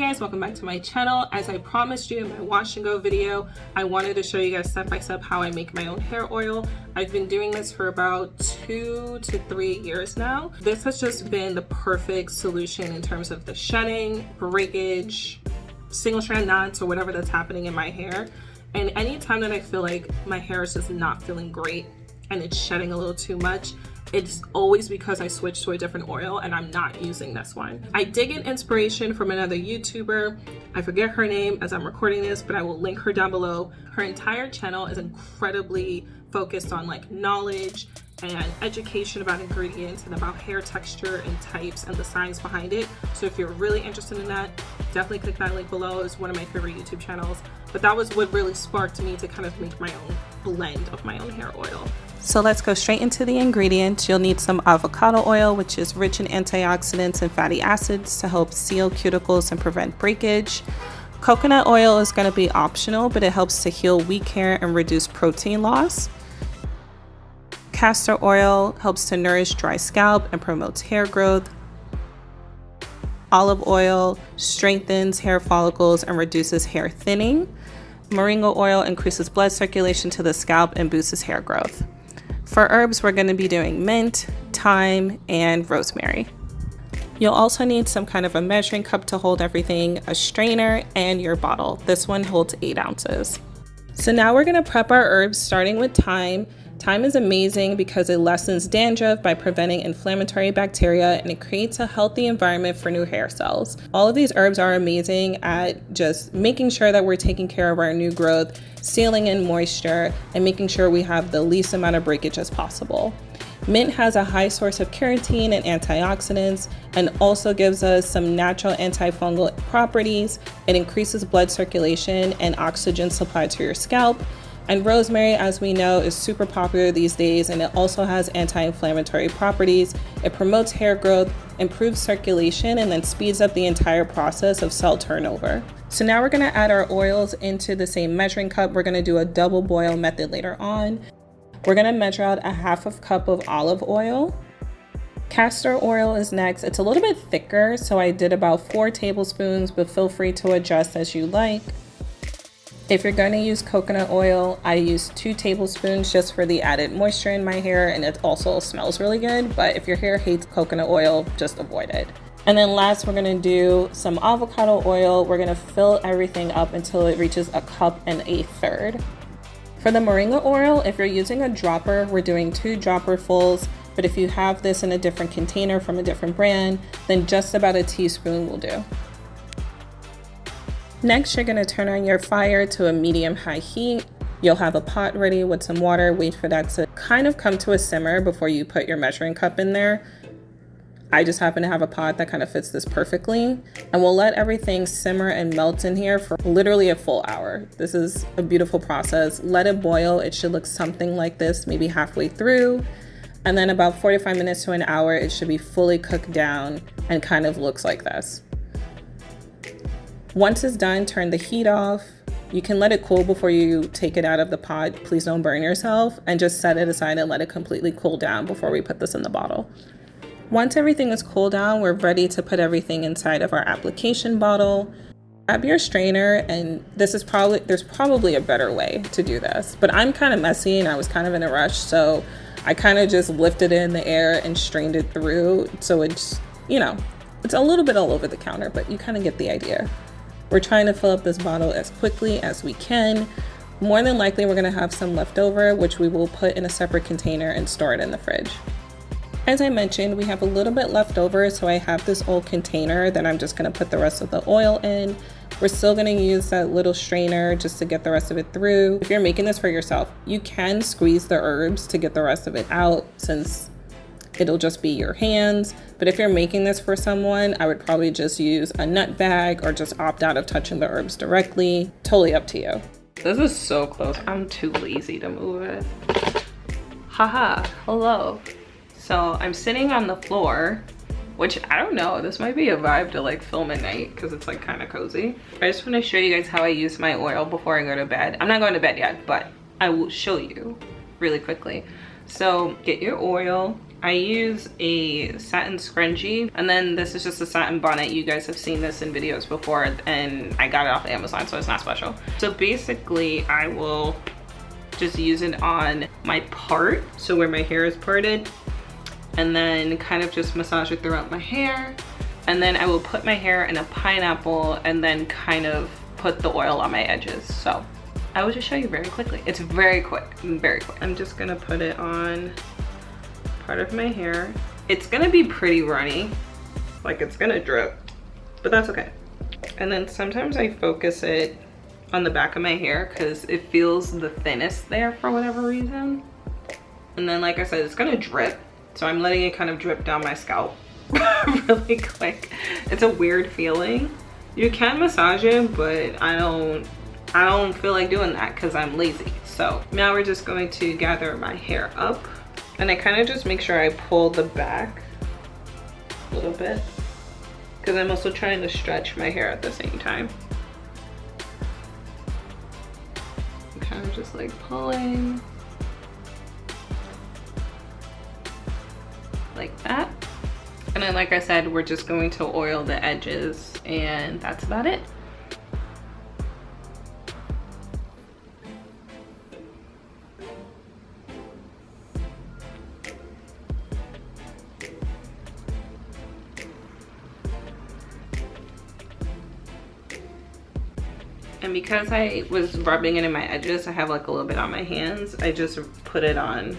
Hey guys, welcome back to my channel. As I promised you in my wash and go video, I wanted to show you guys step by step how I make my own hair oil. I've been doing this for about 2 to 3 years now. This has just been the perfect solution in terms of the shedding, breakage, single strand knots, or whatever that's happening in my hair. And anytime that I feel like my hair is just not feeling great and it's shedding a little too much, it's always because I switched to a different oil and I'm not using this one. I did get inspiration from another YouTuber. I forget her name as I'm recording this, but I will link her down below. Her entire channel is incredibly focused on like knowledge and education about ingredients and about hair texture and types and the science behind it. So if you're really interested in that, definitely click that link below. It's one of my favorite YouTube channels. But that was what really sparked me to kind of make my own blend of my own hair oil. So let's go straight into the ingredients. You'll need some avocado oil, which is rich in antioxidants and fatty acids to help seal cuticles and prevent breakage. Coconut oil is going to be optional, but it helps to heal weak hair and reduce protein loss. Castor oil helps to nourish dry scalp and promotes hair growth. Olive oil strengthens hair follicles and reduces hair thinning. Moringa oil increases blood circulation to the scalp and boosts hair growth. For herbs, we're going to be doing mint, thyme, and rosemary. You'll also need some kind of a measuring cup to hold everything, a strainer, and your bottle. This one holds 8 ounces. So now we're going to prep our herbs, starting with thyme. Thyme is amazing because it lessens dandruff by preventing inflammatory bacteria, and it creates a healthy environment for new hair cells. All of these herbs are amazing at just making sure that we're taking care of our new growth, sealing in moisture, and making sure we have the least amount of breakage as possible. Mint has a high source of keratin and antioxidants and also gives us some natural antifungal properties. It increases blood circulation and oxygen supply to your scalp. And rosemary, as we know, is super popular these days, and it also has anti-inflammatory properties. It promotes hair growth, improves circulation, and then speeds up the entire process of cell turnover. So now we're going to add our oils into the same measuring cup. We're going to do a double boil method later on. We're going to measure out a ½ cup of olive oil. Castor oil is next. It's a little bit thicker, so I did about 4 tablespoons, but feel free to adjust as you like. If you're going to use coconut oil, I use 2 tablespoons just for the added moisture in my hair, and it also smells really good. But if your hair hates coconut oil, just avoid it. And then last, we're going to do some avocado oil. We're going to fill everything up until it reaches 1 1/3 cups. For the moringa oil, if you're using a dropper, we're doing 2 dropperfuls. But if you have this in a different container from a different brand, then just about a teaspoon will do. Next, you're going to turn on your fire to a medium-high heat. You'll have a pot ready with some water. Wait for that to kind of come to a simmer before you put your measuring cup in there. I just happen to have a pot that kind of fits this perfectly. And we'll let everything simmer and melt in here for literally a full hour. This is a beautiful process. Let it boil. It should look something like this, maybe halfway through. And then about 45 minutes to an hour, it should be fully cooked down and kind of looks like this. Once it's done, turn the heat off. You can let it cool before you take it out of the pot. Please don't burn yourself, and just set it aside and let it completely cool down before we put this in the bottle. Once everything is cooled down, we're ready to put everything inside of our application bottle. Grab your strainer, and there's probably a better way to do this, but I'm kind of messy and I was kind of in a rush, so I kind of just lifted it in the air and strained it through. So it's, it's a little bit all over the counter, but you kind of get the idea. We're trying to fill up this bottle as quickly as we can. More than likely, we're gonna have some left over, which we will put in a separate container and store it in the fridge. As I mentioned, we have a little bit left over, so I have this old container that I'm just gonna put the rest of the oil in. We're still gonna use that little strainer just to get the rest of it through. If you're making this for yourself, you can squeeze the herbs to get the rest of it out, since it'll just be your hands. But if you're making this for someone, I would probably just use a nut bag or just opt out of touching the herbs directly. Totally up to you. This is so close. I'm too lazy to move it. Haha, hello. So I'm sitting on the floor, which I don't know, this might be a vibe to like film at night because it's like kind of cozy. I just want to show you guys how I use my oil before I go to bed. I'm not going to bed yet, but I will show you really quickly. So get your oil, I use a satin scrunchie, and then this is just a satin bonnet. You guys have seen this in videos before, and I got it off Amazon, so it's not special. So basically, I will just use it on my part, so where my hair is parted, and then kind of just massage it throughout my hair. And then I will put my hair in a pineapple and then kind of put the oil on my edges. So I will just show you very quickly. It's very quick, very quick. I'm just gonna put it on part of my hair. It's gonna be pretty runny, like it's gonna drip, but that's okay. And then sometimes I focus it on the back of my hair because it feels the thinnest there for whatever reason. And then, like I said, it's gonna drip, so I'm letting it kind of drip down my scalp really quick. It's a weird feeling. You can massage it, but I don't feel like doing that because I'm lazy. So now we're just going to gather my hair up, and I kind of just make sure I pull the back a little bit because I'm also trying to stretch my hair at the same time. I'm kind of just like pulling like that. And then, like I said, we're just going to oil the edges, and that's about it. And because I was rubbing it in my edges, I have like a little bit on my hands. I just put it on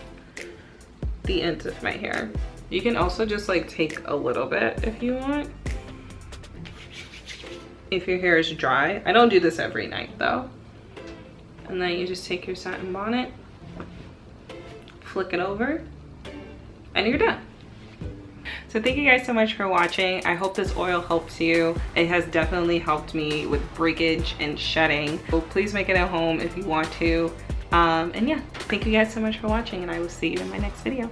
the ends of my hair. You can also just like take a little bit if you want, if your hair is dry. I don't do this every night though. And then you just take your satin bonnet, flick it over, and you're done. So thank you guys so much for watching. I hope this oil helps you. It has definitely helped me with breakage and shedding. So please make it at home if you want to. And yeah, thank you guys so much for watching, and I will see you in my next video.